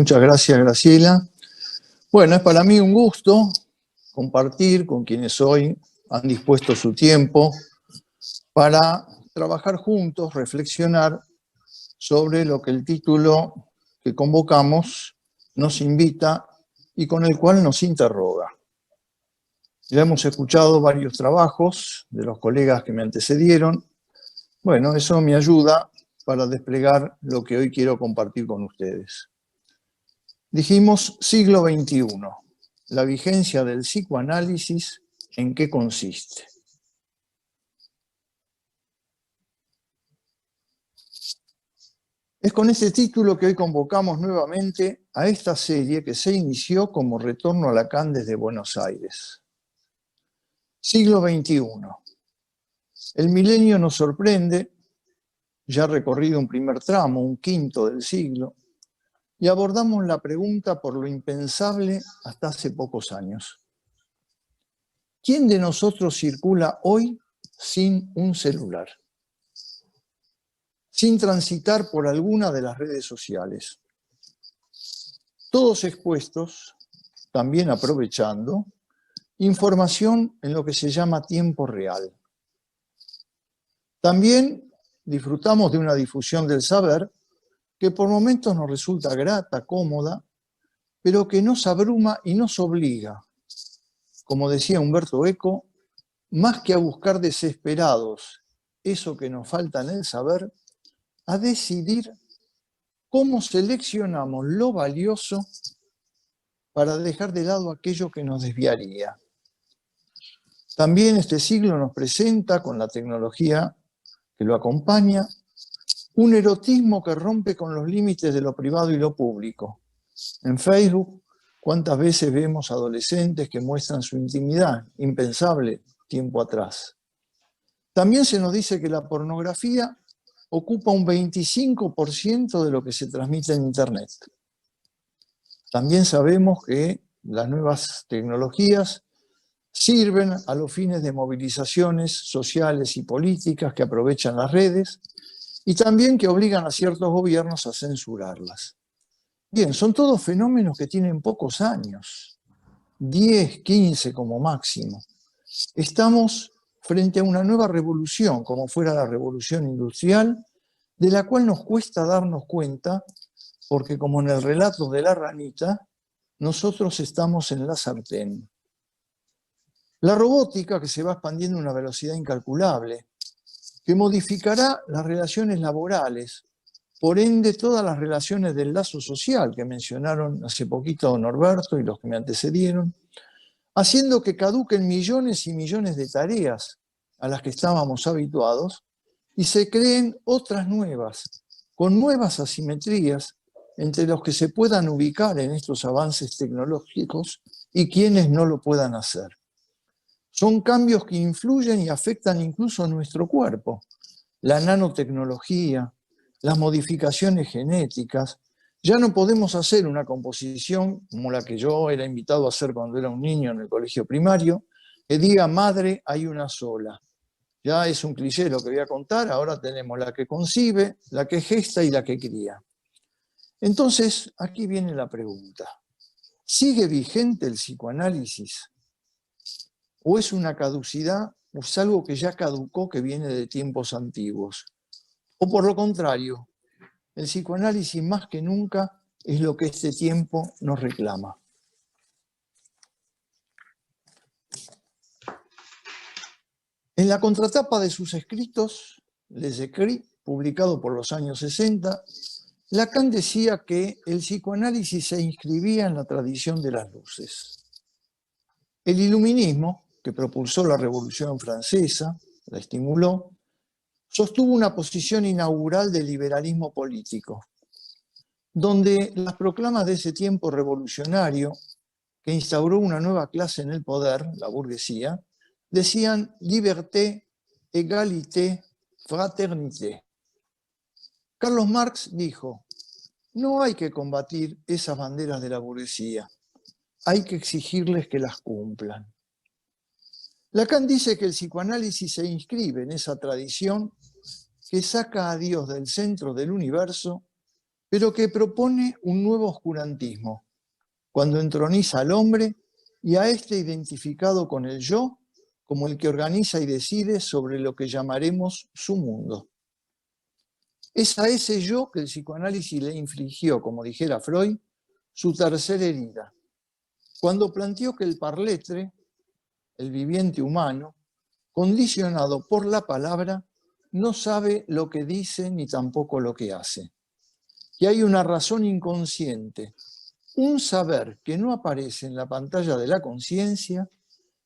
Muchas gracias, Graciela. Bueno, es para mí un gusto compartir con quienes hoy han dispuesto su tiempo para trabajar juntos, reflexionar sobre lo que el título que convocamos nos invita y con el cual nos interroga. Ya hemos escuchado varios trabajos de los colegas que me antecedieron. Bueno, eso me ayuda para desplegar lo que hoy quiero compartir con ustedes. Dijimos siglo XXI, la vigencia del psicoanálisis, ¿en qué consiste? Es con este título que hoy convocamos nuevamente a esta serie que se inició como Retorno a Lacan desde Buenos Aires. Siglo XXI. El milenio nos sorprende, ya recorrido un primer tramo, un quinto del siglo, y abordamos la pregunta por lo impensable hasta hace pocos años. ¿Quién de nosotros circula hoy sin un celular? Sin transitar por alguna de las redes sociales. Todos expuestos, también aprovechando, información en lo que se llama tiempo real. También disfrutamos de una difusión del saber que por momentos nos resulta grata, cómoda, pero que nos abruma y nos obliga, como decía Humberto Eco, más que a buscar desesperados eso que nos falta en el saber, a decidir cómo seleccionamos lo valioso para dejar de lado aquello que nos desviaría. También este siglo nos presenta, con la tecnología que lo acompaña, un erotismo que rompe con los límites de lo privado y lo público. En Facebook, ¿cuántas veces vemos adolescentes que muestran su intimidad? Impensable tiempo atrás. También se nos dice que la pornografía ocupa un 25% de lo que se transmite en Internet. También sabemos que las nuevas tecnologías sirven a los fines de movilizaciones sociales y políticas que aprovechan las redes y también que obligan a ciertos gobiernos a censurarlas. Bien, son todos fenómenos que tienen pocos años, 10, 15 como máximo. Estamos frente a una nueva revolución, como fuera la revolución industrial, de la cual nos cuesta darnos cuenta, porque como en el relato de la ranita, nosotros estamos en la sartén. La robótica, que se va expandiendo a una velocidad incalculable, que modificará las relaciones laborales, por ende todas las relaciones del lazo social que mencionaron hace poquito Norberto y los que me antecedieron, haciendo que caduquen millones y millones de tareas a las que estábamos habituados y se creen otras nuevas, con nuevas asimetrías entre los que se puedan ubicar en estos avances tecnológicos y quienes no lo puedan hacer. Son cambios que influyen y afectan incluso a nuestro cuerpo. La nanotecnología, las modificaciones genéticas. Ya no podemos hacer una composición como la que yo era invitado a hacer cuando era un niño en el colegio primario, que diga madre hay una sola. Ya es un cliché lo que voy a contar, ahora tenemos la que concibe, la que gesta y la que cría. Entonces, aquí viene la pregunta. ¿Sigue vigente el psicoanálisis? ¿O es una caducidad, o es algo que ya caducó, que viene de tiempos antiguos? O por lo contrario, el psicoanálisis más que nunca es lo que este tiempo nos reclama. En la contratapa de sus escritos, Les Écrits, publicado por los años 60, Lacan decía que el psicoanálisis se inscribía en la tradición de las luces. El iluminismo, que propulsó la Revolución Francesa, la estimuló, sostuvo una posición inaugural del liberalismo político, donde las proclamas de ese tiempo revolucionario, que instauró una nueva clase en el poder, la burguesía, decían liberté, égalité, fraternité. Carlos Marx dijo, no hay que combatir esas banderas de la burguesía, hay que exigirles que las cumplan. Lacan dice que el psicoanálisis se inscribe en esa tradición que saca a Dios del centro del universo pero que propone un nuevo oscurantismo, cuando entroniza al hombre y a este identificado con el yo como el que organiza y decide sobre lo que llamaremos su mundo. Es a ese yo que el psicoanálisis le infligió, como dijera Freud, su tercera herida, cuando planteó que el parletre, el viviente humano, condicionado por la palabra, no sabe lo que dice ni tampoco lo que hace. Que hay una razón inconsciente, un saber que no aparece en la pantalla de la conciencia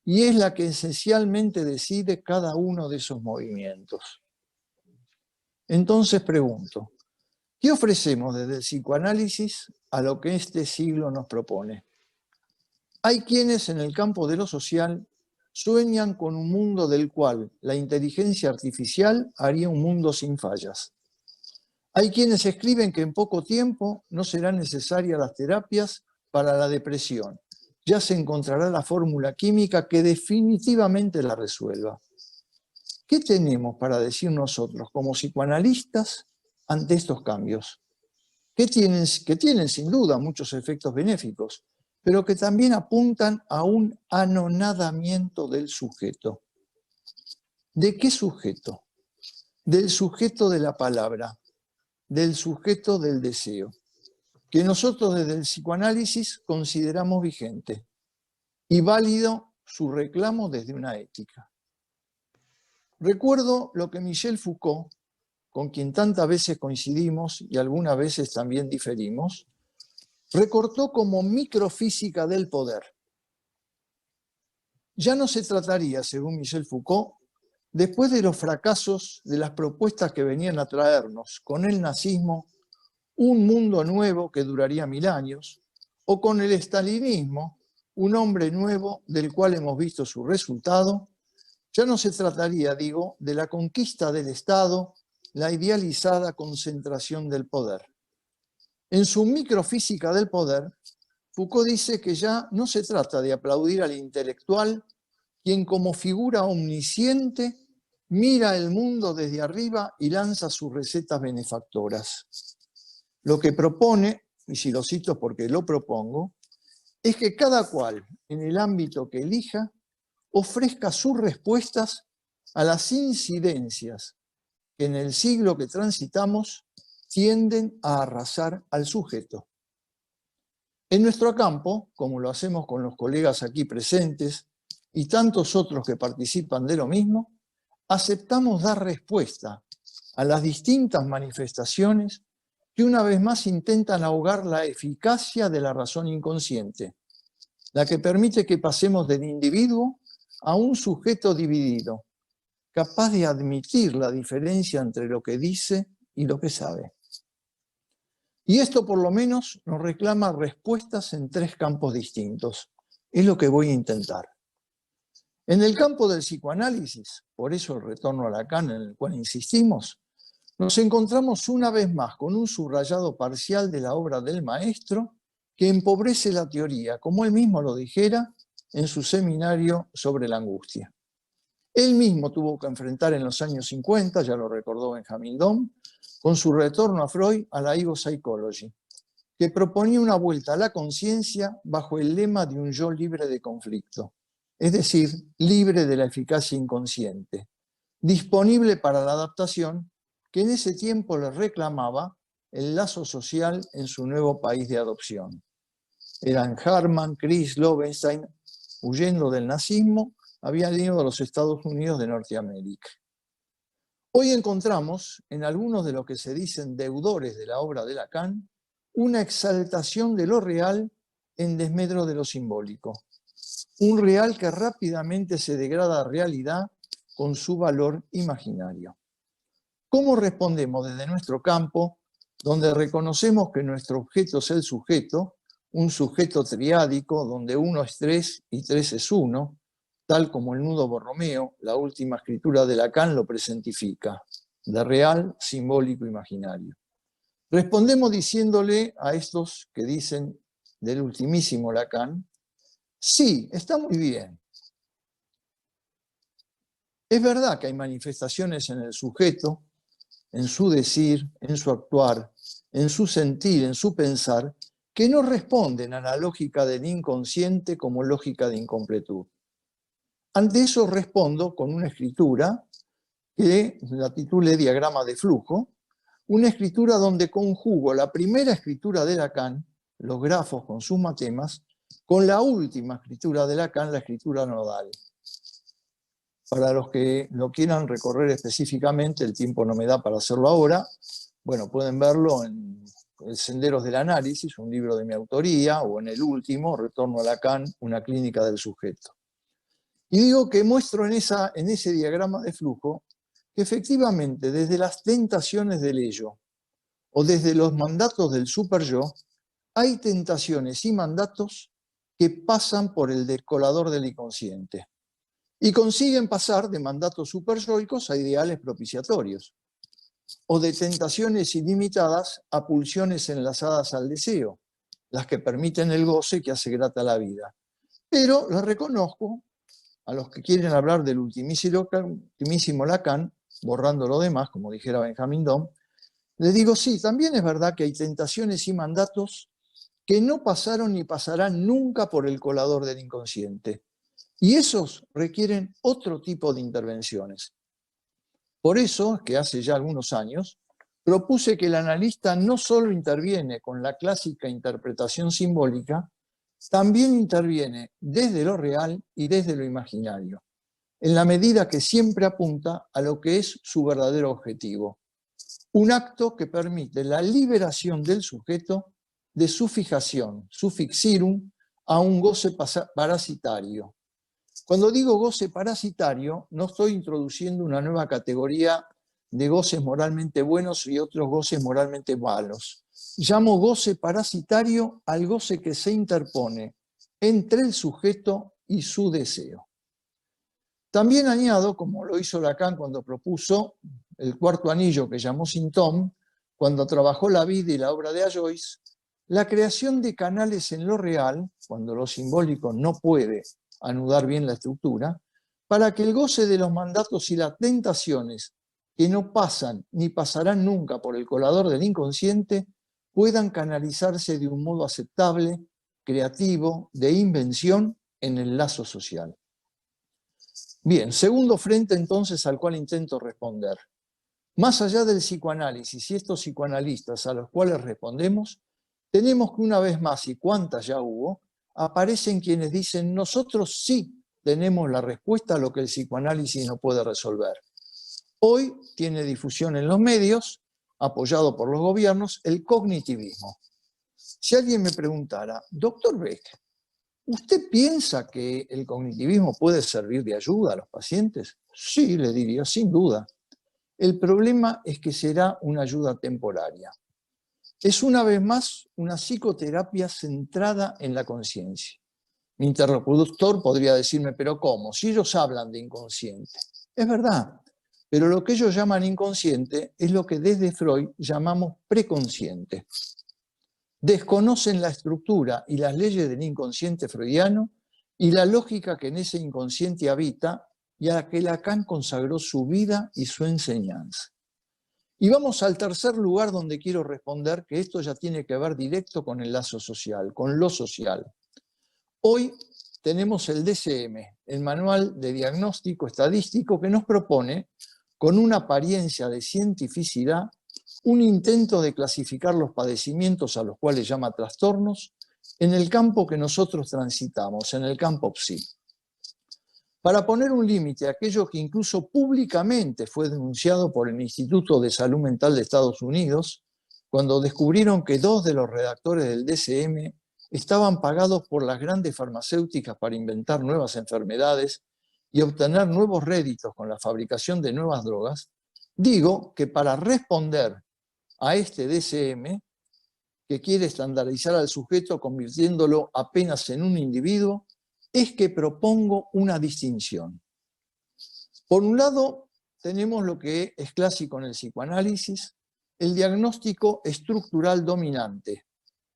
y es la que esencialmente decide cada uno de esos movimientos. Entonces pregunto, ¿qué ofrecemos desde el psicoanálisis a lo que este siglo nos propone? Hay quienes en el campo de lo social sueñan con un mundo del cual la inteligencia artificial haría un mundo sin fallas. Hay quienes escriben que en poco tiempo no serán necesarias las terapias para la depresión. Ya se encontrará la fórmula química que definitivamente la resuelva. ¿Qué tenemos para decir nosotros como psicoanalistas ante estos cambios? Que tienen sin duda muchos efectos benéficos, pero que también apuntan a un anonadamiento del sujeto. ¿De qué sujeto? Del sujeto de la palabra, del sujeto del deseo, que nosotros desde el psicoanálisis consideramos vigente y válido su reclamo desde una ética. Recuerdo lo que Michel Foucault, con quien tantas veces coincidimos y algunas veces también diferimos, recortó como microfísica del poder. Ya no se trataría, según Michel Foucault, después de los fracasos de las propuestas que venían a traernos con el nazismo, un mundo nuevo que duraría 1000 años, o con el estalinismo, un hombre nuevo del cual hemos visto su resultado. Ya no se trataría, digo, de la conquista del Estado, la idealizada concentración del poder. En su microfísica del poder, Foucault dice que ya no se trata de aplaudir al intelectual, quien como figura omnisciente mira el mundo desde arriba y lanza sus recetas benefactoras. Lo que propone, y si lo cito porque lo propongo, es que cada cual, en el ámbito que elija, ofrezca sus respuestas a las incidencias que en el siglo que transitamos tienden a arrasar al sujeto. En nuestro campo, como lo hacemos con los colegas aquí presentes y tantos otros que participan de lo mismo, aceptamos dar respuesta a las distintas manifestaciones que una vez más intentan ahogar la eficacia de la razón inconsciente, la que permite que pasemos del individuo a un sujeto dividido, capaz de admitir la diferencia entre lo que dice y lo que sabe. Y esto por lo menos nos reclama respuestas en 3 campos distintos. Es lo que voy a intentar. En el campo del psicoanálisis, por eso el retorno a Lacan en el cual insistimos, nos encontramos una vez más con un subrayado parcial de la obra del maestro que empobrece la teoría, como él mismo lo dijera en su seminario sobre la angustia. Él mismo tuvo que enfrentar en los años 50, ya lo recordó Benjamin Dohm, con su retorno a Freud a la Ego Psychology, que proponía una vuelta a la conciencia bajo el lema de un yo libre de conflicto, es decir, libre de la eficacia inconsciente, disponible para la adaptación que en ese tiempo le reclamaba el lazo social en su nuevo país de adopción. Eran Harman, Chris, Lowenstein, huyendo del nazismo, habían ido a los Estados Unidos de Norteamérica. Hoy encontramos, en algunos de los que se dicen deudores de la obra de Lacan, una exaltación de lo real en desmedro de lo simbólico. Un real que rápidamente se degrada a realidad con su valor imaginario. ¿Cómo respondemos desde nuestro campo, donde reconocemos que nuestro objeto es el sujeto, un sujeto triádico donde 1 es 3 y 3 es 1, tal como el nudo Borromeo, la última escritura de Lacan, lo presentifica, de real, simbólico, imaginario? Respondemos diciéndole a estos que dicen del ultimísimo Lacan, sí, está muy bien. Es verdad que hay manifestaciones en el sujeto, en su decir, en su actuar, en su sentir, en su pensar, que no responden a la lógica del inconsciente como lógica de incompletud. Ante eso respondo con una escritura que la titulé Diagrama de Flujo, una escritura donde conjugo la primera escritura de Lacan, los grafos con sus matemas, con la última escritura de Lacan, la escritura nodal. Para los que lo quieran recorrer específicamente, el tiempo no me da para hacerlo ahora, bueno, pueden verlo en El Senderos del Análisis, un libro de mi autoría, o en el último, Retorno a Lacan, una clínica del sujeto. Y digo que muestro en ese diagrama de flujo que efectivamente desde las tentaciones del ello o desde los mandatos del superyo, hay tentaciones y mandatos que pasan por el descolador del inconsciente y consiguen pasar de mandatos superyoicos a ideales propiciatorios, o de tentaciones ilimitadas a pulsiones enlazadas al deseo, las que permiten el goce que hace grata la vida. Pero les reconozco, a los que quieren hablar del ultimísimo Lacan, borrando lo demás, como dijera Benjamin Dohm, les digo, sí, también es verdad que hay tentaciones y mandatos que no pasaron ni pasarán nunca por el colador del inconsciente. Y esos requieren otro tipo de intervenciones. Por eso, que hace ya algunos años, propuse que el analista no solo interviene con la clásica interpretación simbólica, también interviene desde lo real y desde lo imaginario, en la medida que siempre apunta a lo que es su verdadero objetivo. Un acto que permite la liberación del sujeto de su fijación, su fixirum, a un goce parasitario. Cuando digo goce parasitario, no estoy introduciendo una nueva categoría de goces moralmente buenos y otros goces moralmente malos. Llamo goce parasitario al goce que se interpone entre el sujeto y su deseo. También añado, como lo hizo Lacan cuando propuso el cuarto anillo que llamó Symptôme, cuando trabajó la vida y la obra de Joyce, la creación de canales en lo real, cuando lo simbólico no puede anudar bien la estructura, para que el goce de los mandatos y las tentaciones que no pasan ni pasarán nunca por el colador del inconsciente puedan canalizarse de un modo aceptable, creativo, de invención en el lazo social. Bien, segundo frente entonces al cual intento responder. Más allá del psicoanálisis y estos psicoanalistas a los cuales respondemos, tenemos que una vez más, y cuántas ya hubo, aparecen quienes dicen nosotros sí tenemos la respuesta a lo que el psicoanálisis no puede resolver. Hoy tiene difusión en los medios, apoyado por los gobiernos, el cognitivismo. Si alguien me preguntara, doctor Beck, ¿usted piensa que el cognitivismo puede servir de ayuda a los pacientes? Sí, le diría, sin duda. El problema es que será una ayuda temporaria. Es una vez más una psicoterapia centrada en la conciencia. Mi interlocutor podría decirme, pero ¿cómo? Si ellos hablan de inconsciente. Es verdad, pero lo que ellos llaman inconsciente es lo que desde Freud llamamos preconsciente. Desconocen la estructura y las leyes del inconsciente freudiano y la lógica que en ese inconsciente habita y a la que Lacan consagró su vida y su enseñanza. Y vamos al tercer lugar donde quiero responder, que esto ya tiene que ver directo con el lazo social, con lo social. Hoy tenemos el DSM, el Manual de Diagnóstico Estadístico, que nos propone, con una apariencia de cientificidad, un intento de clasificar los padecimientos a los cuales llama trastornos en el campo que nosotros transitamos, en el campo psi. Para poner un límite a aquello que incluso públicamente fue denunciado por el Instituto de Salud Mental de Estados Unidos, cuando descubrieron que 2 de los redactores del DSM estaban pagados por las grandes farmacéuticas para inventar nuevas enfermedades y obtener nuevos réditos con la fabricación de nuevas drogas, digo que para responder a este DSM, que quiere estandarizar al sujeto convirtiéndolo apenas en un individuo, es que propongo una distinción. Por un lado, tenemos lo que es clásico en el psicoanálisis, el diagnóstico estructural dominante,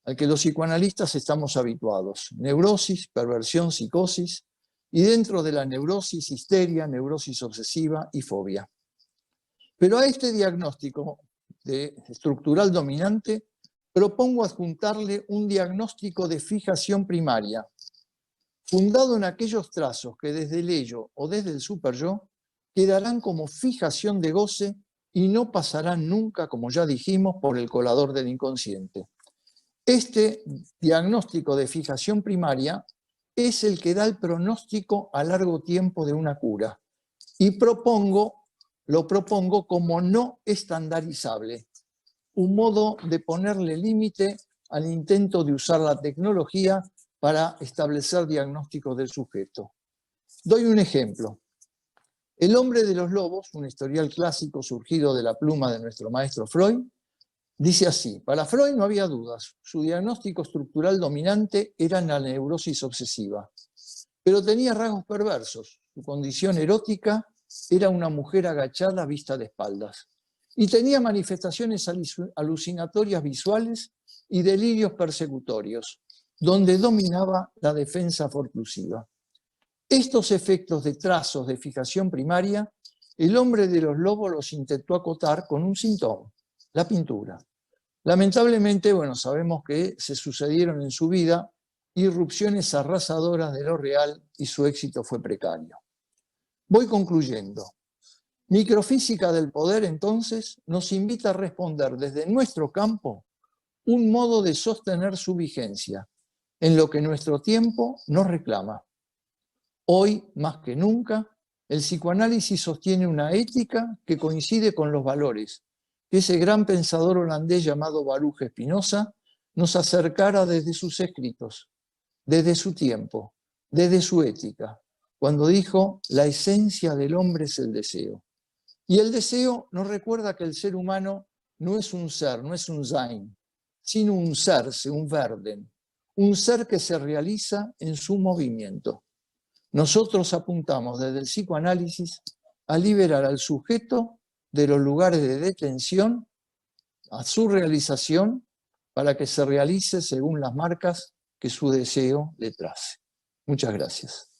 al que los psicoanalistas estamos habituados: neurosis, perversión, psicosis, y dentro de la neurosis, histeria, neurosis obsesiva y fobia. Pero a este diagnóstico estructural dominante, propongo adjuntarle un diagnóstico de fijación primaria, fundado en aquellos trazos que desde el ello o desde el superyo quedarán como fijación de goce y no pasarán nunca, como ya dijimos, por el colador del inconsciente. Este diagnóstico de fijación primaria es el que da el pronóstico a largo tiempo de una cura y lo propongo como no estandarizable, un modo de ponerle límite al intento de usar la tecnología para establecer diagnósticos del sujeto. Doy un ejemplo. El hombre de los lobos, un historial clásico surgido de la pluma de nuestro maestro Freud, dice así: para Freud no había dudas, su diagnóstico estructural dominante era la neurosis obsesiva, pero tenía rasgos perversos. Su condición erótica era una mujer agachada vista de espaldas y tenía manifestaciones alucinatorias visuales y delirios persecutorios, donde dominaba la defensa forclusiva. Estos efectos de trazos de fijación primaria, el hombre de los lobos los intentó acotar con un síntoma, la pintura. Lamentablemente, bueno, sabemos que se sucedieron en su vida irrupciones arrasadoras de lo real y su éxito fue precario. Voy concluyendo. Microfísica del poder, entonces, nos invita a responder desde nuestro campo un modo de sostener su vigencia, en lo que nuestro tiempo nos reclama. Hoy, más que nunca, el psicoanálisis sostiene una ética que coincide con los valores que ese gran pensador holandés llamado Baruch Spinoza nos acercara desde sus escritos, desde su tiempo, desde su ética, cuando dijo: la esencia del hombre es el deseo. Y el deseo nos recuerda que el ser humano no es un ser, no es un sein, sino un serse, un werden, un ser que se realiza en su movimiento. Nosotros apuntamos desde el psicoanálisis a liberar al sujeto de los lugares de detención, a su realización, para que se realice según las marcas que su deseo le trace. Muchas gracias.